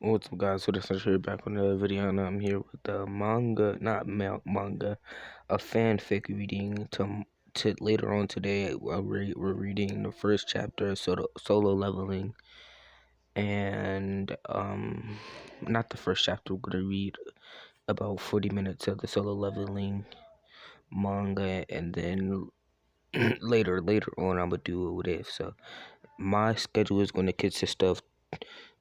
What's up, guys? So this is here back on another video, and I'm here with the manga, not manga, a fanfic reading to later on today. We're reading the first chapter of Solo Leveling, and not the first chapter. We're gonna read about 40 minutes of the Solo Leveling manga, and then later on I'm gonna do it with it. So my schedule is gonna consist of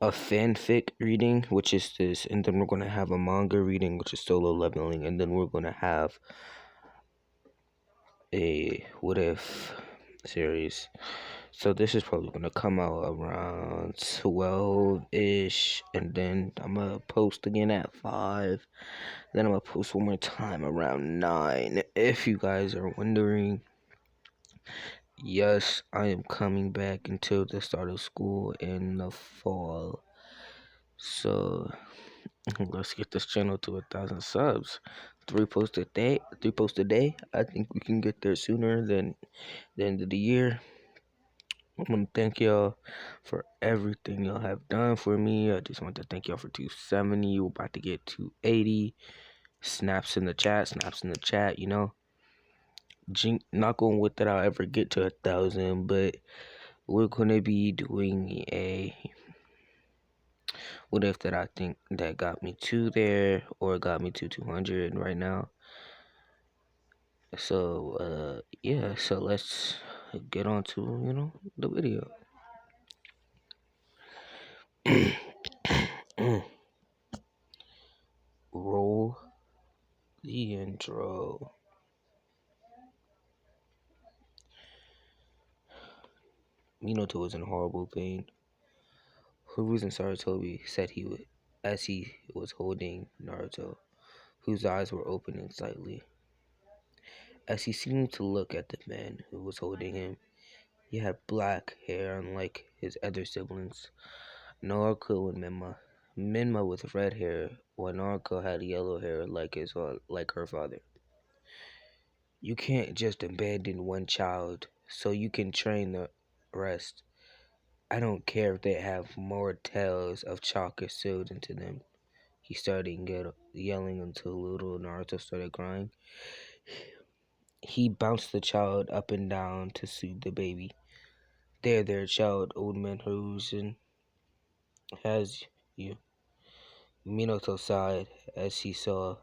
a fanfic reading, which is this, and then we're going to have a manga reading, which is Solo Leveling, and then we're going to have a what if series. So this is probably going to come out around 12-ish, and then I'm going to post again at 5, then I'm going to post one more time around 9. If you guys are wondering, yes, I am coming back until the start of school in the fall. So let's get this channel to 1,000 subs. 3 posts a day. I think we can get there sooner than the end of the year. I want to thank y'all for everything y'all have done for me. I just want to thank y'all for 270. We're about to get 280. Snaps in the chat, you know. Not going with that I'll ever get to 1,000, but we're going to be doing a what if that I think that got me to there, or got me to 200 right now. So yeah, so let's get on to the video. Roll the intro. Minato was in horrible pain. Hiruzen Sarutobi said he would, as he was holding Naruto, whose eyes were opening slightly. As he seemed to look at the man who was holding him, he had black hair unlike his other siblings, Naruto and Minma. Minma with red hair, while Naruto had yellow hair like her father. You can't just abandon one child so you can train the rest. I don't care if they have more tales of chakra sealed into them. He started yelling until little Naruto started crying. He bounced the child up and down to soothe the baby. There, child, old man Hiruzen has you. Minato sighed as he saw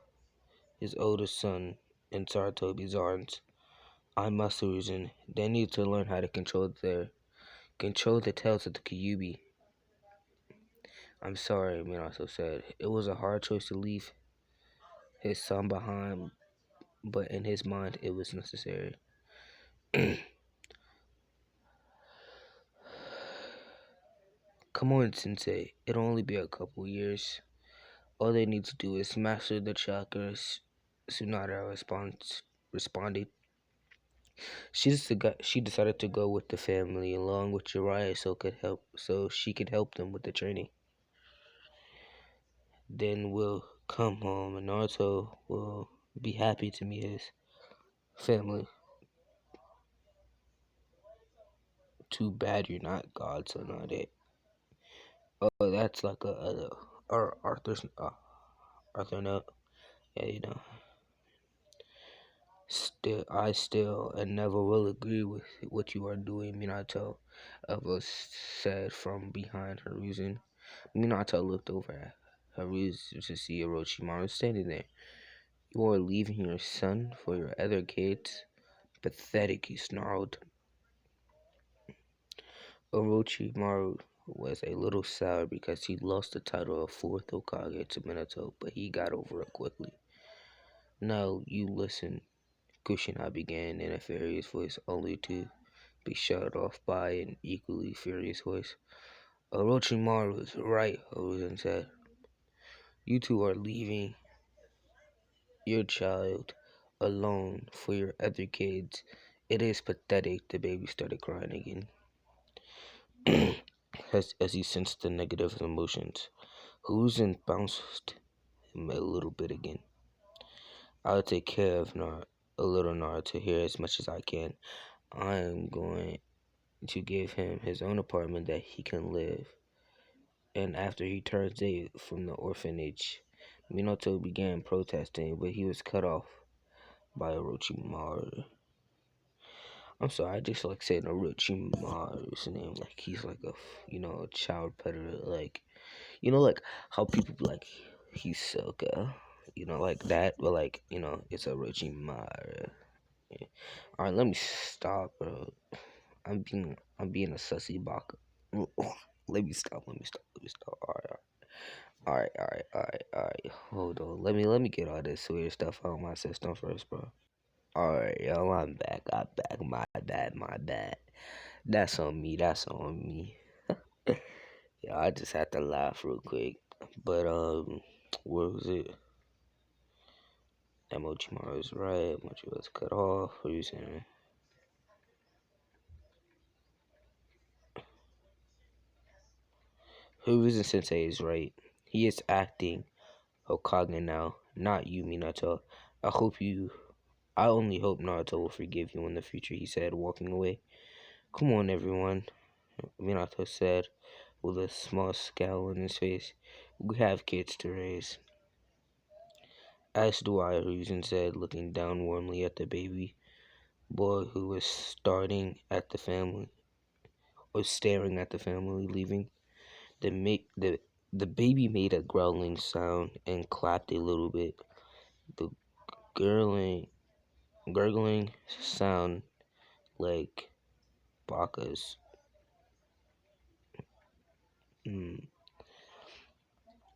his oldest son in Sarutobi's arms. I must, Hiruzen. They need to learn how to control the tails of the Kyuubi. I'm sorry, Minato said. It was a hard choice to leave his son behind, but in his mind it was necessary. Come on, Sensei. It'll only be a couple years. All they need to do is master the chakras. Tsunade responded. She decided to go with the family along with Jiraiya so she could help them with the training. Then we'll come home and Naruto will be happy to meet his family. Too bad you're not God, so not it. Oh, that's like Arthur note. Yeah, I still and never will agree with what you are doing, Minato, Eva said from behind Hiruzen. Minato looked over at Hiruzen to see Orochimaru standing there. You are leaving your son for your other kids? Pathetic, he snarled. Orochimaru was a little sour because he lost the title of 4th Hokage to Minato, but he got over it quickly. Now you listen, Kushina began in a furious voice, only to be shut off by an equally furious voice. Orochimaru is right, Hiruzen said. You two are leaving your child alone for your other kids. It is pathetic. The baby started crying again. as he sensed the negative emotions, Hiruzen bounced him a little bit again. I'll take care of little Naruto here as much as I can. I am going to give him his own apartment that he can live and after he turned eight from the orphanage, Minato began protesting, but he was cut off by Orochimaru. I'm sorry, I just like saying Orochimaru's name like he's like a child predator, like like how people be like Hisoka, like that, but like it's Orochimaru. Yeah. All right, let me stop, bro. I'm being a sussy baka. Let me stop. All right, all right, all right, all right. Hold on. Let me get all this weird stuff out of my system first, bro. All right, yo, I'm back. I'm back. My bad. My bad. That's on me. That's on me. Yeah, I just had to laugh real quick. But what was it? Emoji was right. Emoji was cut off. What are you saying? Hiruzen Sensei is right. He is acting Hokage now, not you, Minato. I hope you. I only hope Naruto will forgive you in the future, he said, walking away. Come on, everyone, Minato said, with a small scowl on his face. We have kids to raise. As do I, Hiruzen said, looking down warmly at the baby boy who was staring at the family leaving. The the baby made a growling sound and clapped a little bit. The gurgling gurgling sound like Baka's. Mm.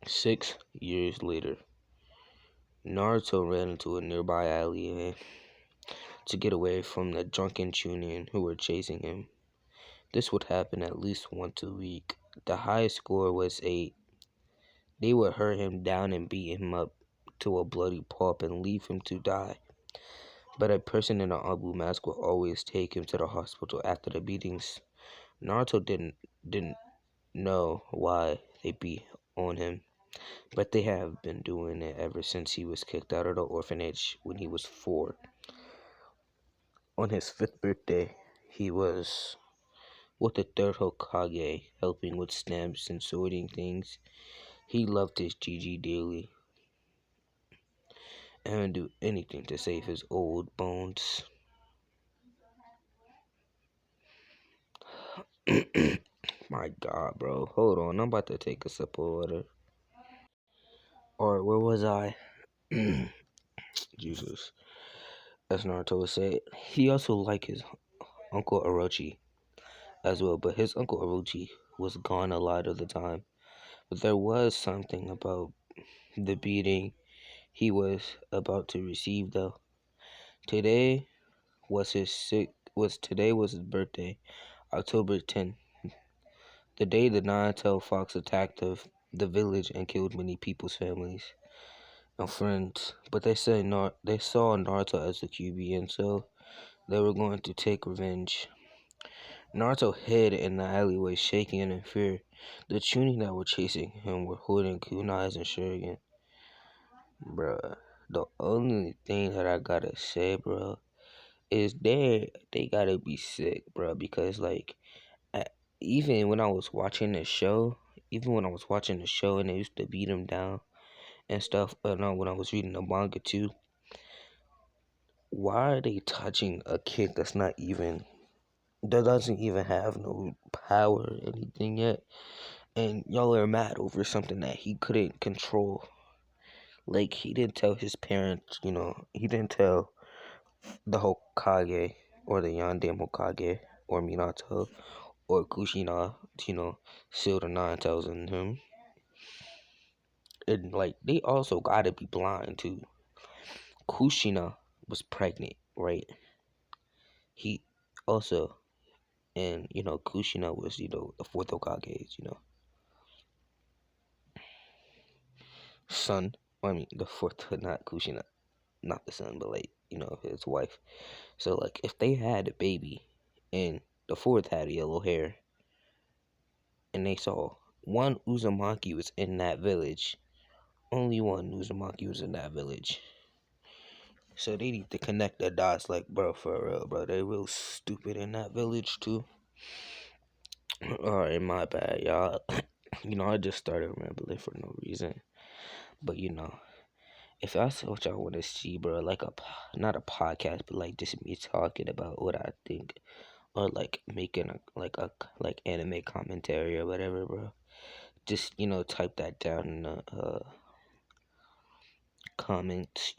6 years later, Naruto ran into a nearby alley to get away from the drunken Chunin who were chasing him. This would happen at least once a week. The highest score was 8. They would hurt him down and beat him up to a bloody pulp and leave him to die. But a person in an Abu mask would always take him to the hospital after the beatings. Naruto didn't know why they beat on him, but they have been doing it ever since he was kicked out of the orphanage when he was 4. On his 5th birthday, he was with the 3rd Hokage, helping with stamps and sorting things. He loved his Gigi dearly and would do anything to save his old bones. My God, bro. Hold on. I'm about to take a sip of water. Alright, where was I? Jesus. As Naruto would say, he also liked his Uncle Orochi as well, but his Uncle Orochi was gone a lot of the time. But there was something about the beating he was about to receive though. Today today was his birthday, October 10th, the day the nine-tailed fox attacked the village and killed many people's families and friends. But they saw Naruto as the QB, and so they were going to take revenge. Naruto hid in the alleyway, shaking in fear. The Chunin that were chasing him were holding kunais and shuriken. Bruh, the only thing that I gotta say, bro, is they gotta be sick, bro, because like I, even when I was watching the show, and they used to beat him down and stuff, no, when I was reading the manga too, why are they touching a kid that doesn't even have no power or anything yet, and y'all are mad over something that he couldn't control? Like he didn't tell his parents, he didn't tell the Hokage or the Yandere Hokage or Minato or Kushina, seal the nine tails in him. And like they also gotta be blind too. Kushina was pregnant, right? He also, and Kushina was, the 4th Hokage, son. I mean the 4th, not Kushina, not the son, but like, his wife. So like if they had a baby and the 4th had yellow hair and they saw one Uzumaki was in that village, only one Uzumaki was in that village. So they need to connect the dots, like, bro, for real, bro. They real stupid in that village too. Alright, my bad, y'all. I just started rambling for no reason. But if that's what y'all want to see, bro, like not a podcast, but like just me talking about what I think, or like making a like anime commentary or whatever, bro. Just type that down in the comments.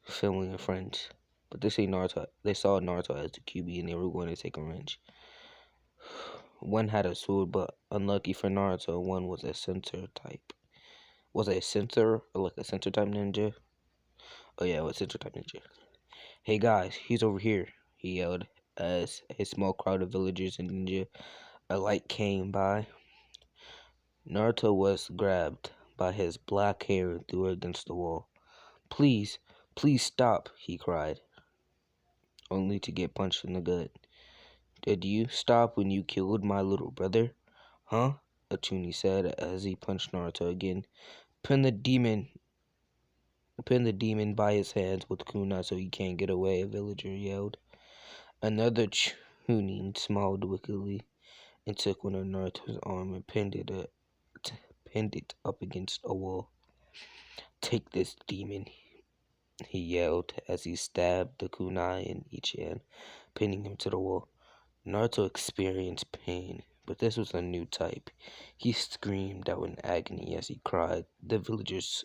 Family and friends. But they say Naruto. They saw Naruto as the QB, and they were going to take a wrench. One had a sword, but unlucky for Naruto, one was a center type. Was it a center or like a center type ninja? Oh yeah, it was center type ninja. Hey guys, he's over here, he yelled as a small crowd of villagers and ninja alike came by. Naruto was grabbed by his black hair and threw against the wall. Please, please stop, he cried, only to get punched in the gut. Did you stop when you killed my little brother? Huh? Achuni said as he punched Naruto again. Pin the demon Pin the demon by his hands with kunai so he can't get away, a villager yelled. Another Chunin smiled wickedly and took one of Naruto's arm and pinned it up against a wall. Take this, demon, he yelled as he stabbed the kunai in each hand, pinning him to the wall. Naruto experienced pain, but this was a new type. He screamed out in agony as he cried. The villagers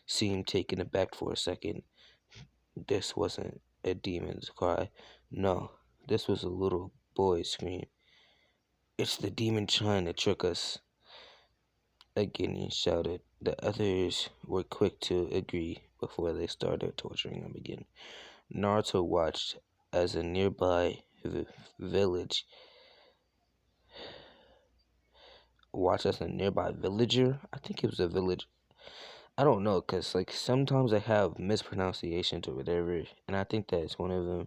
seemed taken aback for a second. This wasn't a demon's cry. No, this was a little boy's scream. It's the demon trying to trick us, again he shouted. The others were quick to agree before they started torturing him again. Naruto as a nearby village watched as a nearby villager. I think it was a village. I don't know, cause like sometimes I have mispronunciations or whatever, and I think that's one of them.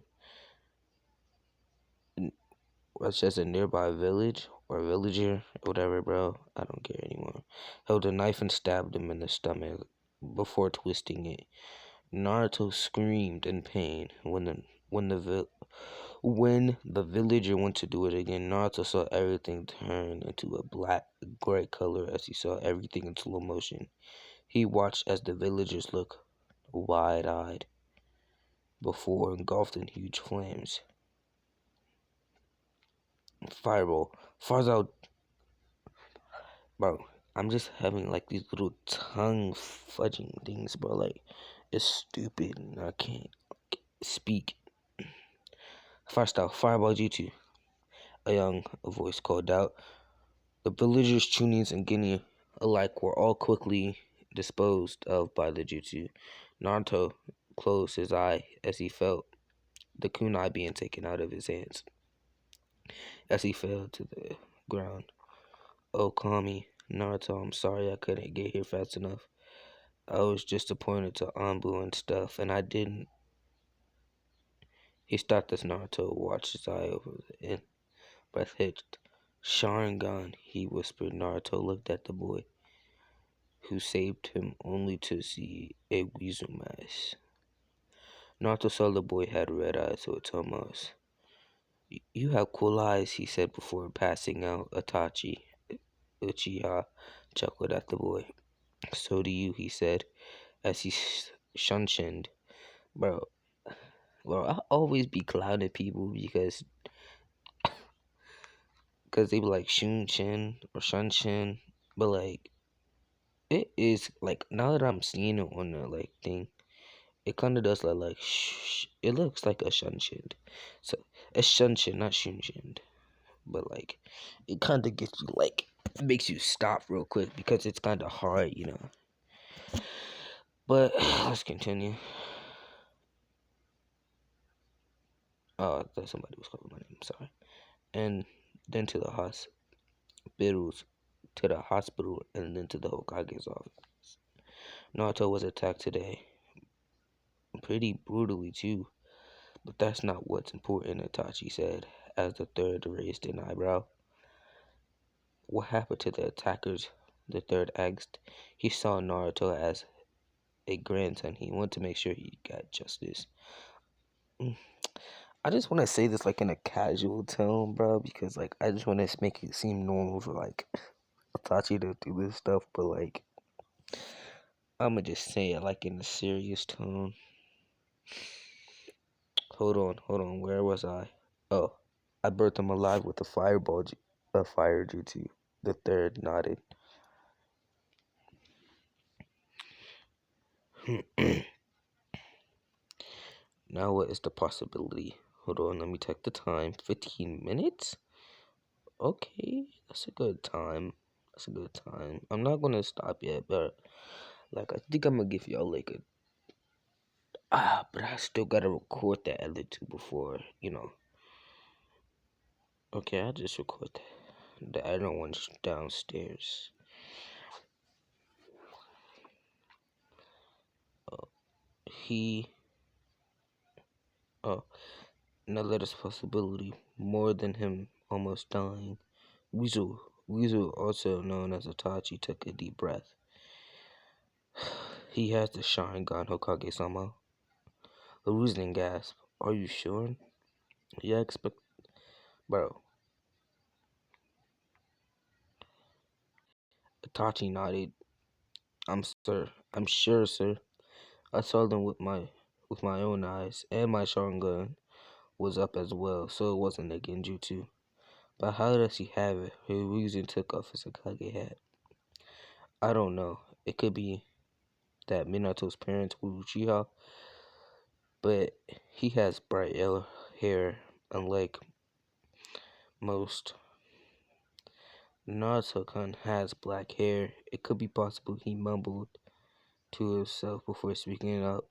Was just a nearby village or villager, whatever, bro. I don't care anymore. Held a knife and stabbed him in the stomach before twisting it. Naruto screamed in pain when the villager went to do it again. Naruto saw everything turn into a black gray color as he saw everything in slow motion. He watched as the villagers looked wide-eyed before engulfed in huge flames. Fireball. Farzo, bro, I'm just having like these little tongue fudging things, bro. Like, it's stupid and I can't speak. First off, Fireball G2, a young voice called out. The villagers, Chunins, and Guinea alike were all quickly disposed of by the jutsu. Naruto closed his eye as he felt the kunai being taken out of his hands as he fell to the ground. Oh, Kami, Naruto, I'm sorry I couldn't get here fast enough. I was just appointed to Anbu and stuff, and I didn't. He stopped as Naruto watched his eye over the end. Breath hitched. Sharingan, he whispered. Naruto looked at the boy who saved him only to see a weasel mask. Naruto saw the boy had red eyes, so it's almost. You have cool eyes, he said before passing out. Itachi, Uchiha, chuckled at the boy. So do you, he said, as he shunshined. Bro, I always be clowning people because they be like shunshin or shunshin, but like it is like now that I'm seeing it on the like thing, it kind of does look like it looks like a shunshin. So it's shunshin, not shunshin, but like it kind of gets you like makes you stop real quick because it's kind of hard. But let's continue. Oh, I thought somebody was calling my name. Sorry. And then to the hospital, and then to the Hokage's office. Naruto was attacked today, pretty brutally too. But that's not what's important, Itachi said, as the third raised an eyebrow. What happened to the attackers? The third asked. He saw Naruto as a grandson. He wanted to make sure he got justice. I just want to say this like in a casual tone, bro, because like I just want to make it seem normal for like Itachi to do this stuff, but like I'ma just say it like in a serious tone. Hold on, where was I? Oh, I birthed him alive with a a fire jutsu. The third nodded. Now what is the possibility? Hold on, let me check the time. 15 minutes? Okay, that's a good time. That's a good time. I'm not gonna stop yet, but like I think I'm gonna give y'all like a but I still gotta record the other two before, you know. Okay, I just record the other ones downstairs. He oh now let us possibility more than him almost dying. Weasel, also known as Itachi, took a deep breath. He has the Sharingan, Hokage-sama. Hiruzen gasped. Are you sure? Yeah, bro. Itachi nodded. I'm sure, sir. I saw them with my own eyes, and my Sharingan was up as well, so it wasn't a genjutsu. But how does he have it? Hiruzen took off his Hokage hat. I don't know. It could be that Minato's parents were Uchiha, but he has bright yellow hair, unlike most. Naruto-kun has black hair. It could be possible he mumbled to himself before speaking up.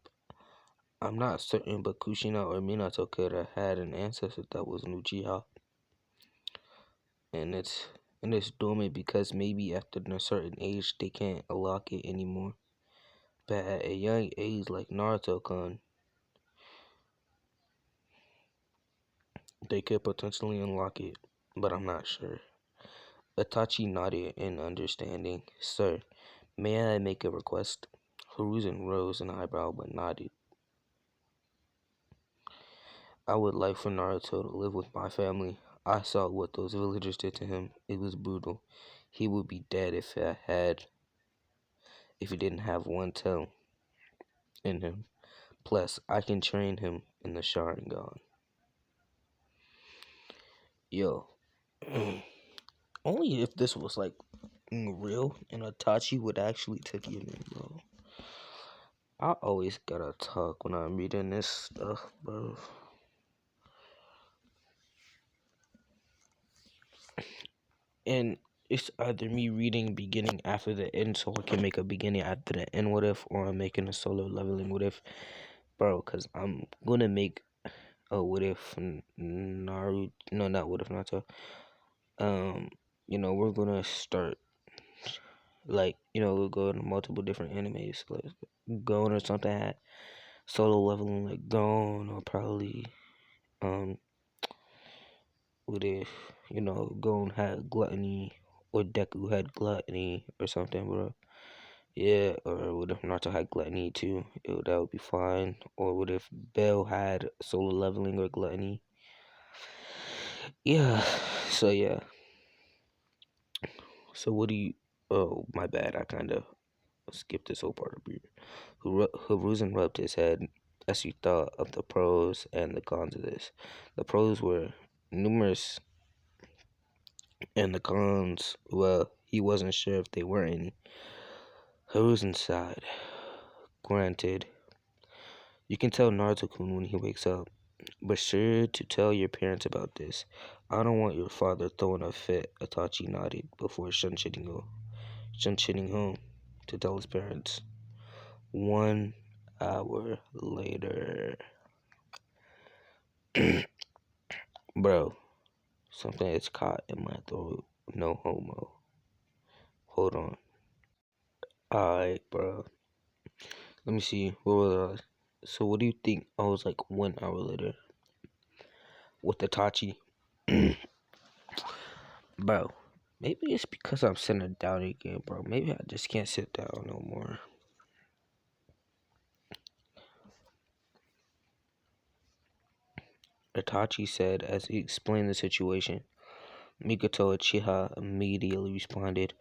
I'm not certain, but Kushina or Minato could have had an ancestor that was an Uchiha. And it's dormant because maybe after a certain age they can't unlock it anymore. But at a young age like Naruto-kun, they could potentially unlock it, but I'm not sure. Itachi nodded in understanding. Sir, may I make a request? Hiruzen rose an eyebrow but nodded. I would like for Naruto to live with my family. I saw what those villagers did to him. It was brutal. He would be dead if he didn't have one toe in him. Plus, I can train him in the Sharingan. Yo, only if this was like real and Itachi would actually take him in, bro. I always gotta talk when I'm reading this stuff, bro. And it's either me reading beginning after the end so I can make a beginning after the end what if, or I'm making a solo leveling what if, bro, because I'm gonna make a what if Naruto, no, not what if Naruto. We're gonna start like, we'll go to multiple different animes, like Gon or something, at solo leveling like Gon, or probably what if, Gon had gluttony or Deku had gluttony or something, bro. Yeah, or what if Naruto had gluttony too? That would be fine. Or what if Bell had solo leveling or gluttony? Yeah. So yeah. So what do you? Oh, my bad. I kind of skipped this whole part of it. Hiruzen rubbed his head as he thought of the pros and the cons of this. The pros were numerous, and the cons, well, he wasn't sure if they were any. Hiruzen sighed. Granted, you can tell Naruto-kun when he wakes up, but sure to tell your parents about this. I don't want your father throwing a fit. Itachi nodded before shunshitting home to tell his parents. 1 hour later. Bro, something is caught in my throat. No homo. Hold on. Alright, bro. Let me see. What was I? So what do you think? I was like 1 hour later with Itachi. Bro, maybe it's because I'm sitting down again, bro. Maybe I just can't sit down no more. Itachi said as he explained the situation. Mikoto Uchiha immediately responded,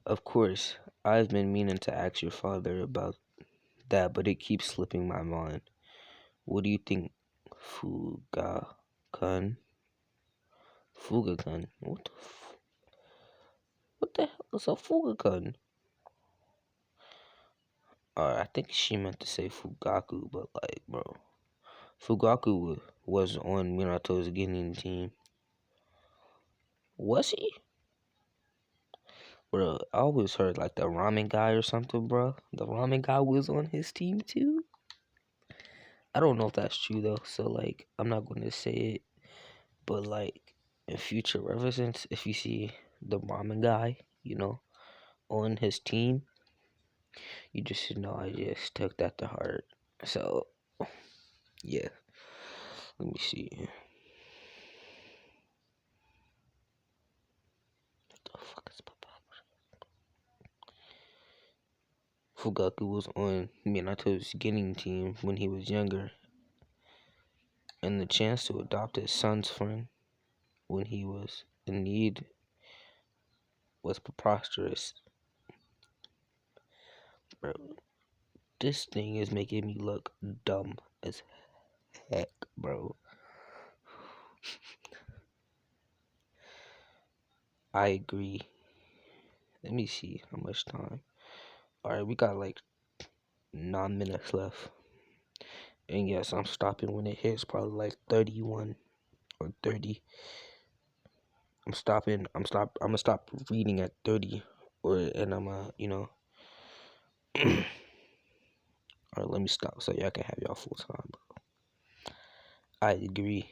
"Of course, I've been meaning to ask your father about that, but it keeps slipping my mind. What do you think, Fuga-kun? Fuga-kun? What the hell is a Fuga-kun?" I think she meant to say Fugaku, but like, bro, Fugaku was on Minato's Genin team. Was he? Bro, I always heard like the ramen guy or something, bro. The ramen guy was on his team too. I don't know if that's true though, so like I'm not gonna say it, but like in future reference, if you see the ramen guy, on his team, you just should know I just took that to heart. So yeah, let me see. What the fuck is Fugaku was on Minato's Genin team when he was younger, and the chance to adopt his son's friend when he was in need was preposterous. Bro, this thing is making me look dumb as heck, bro. I agree. Let me see how much time. Alright, we got like 9 minutes left. And yes, I'm stopping when it hits probably like 31 or 30. I'm gonna stop reading at 30, and I'm alright, let me stop so y'all can have y'all full time. I agree.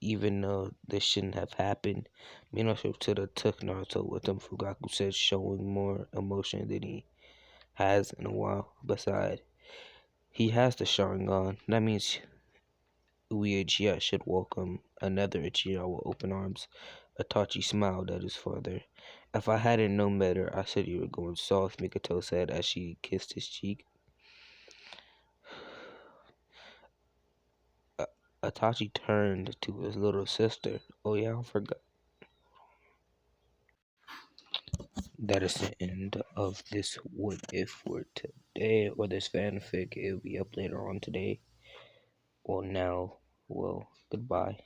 Even though this shouldn't have happened, Minato should have took Naruto with him. Fugaku said, showing more emotion than he has in a while. Besides, he has the Sharingan. That means Uchiha should welcome another Uchiha with open arms. Itachi smiled at his father. "If I hadn't known better, I said you were going soft," Mikoto said as she kissed his cheek. Itachi turned to his little sister. Oh yeah, I forgot. That is the end of this What If for today, or this fanfic. It'll be up later on today. Well, now, goodbye.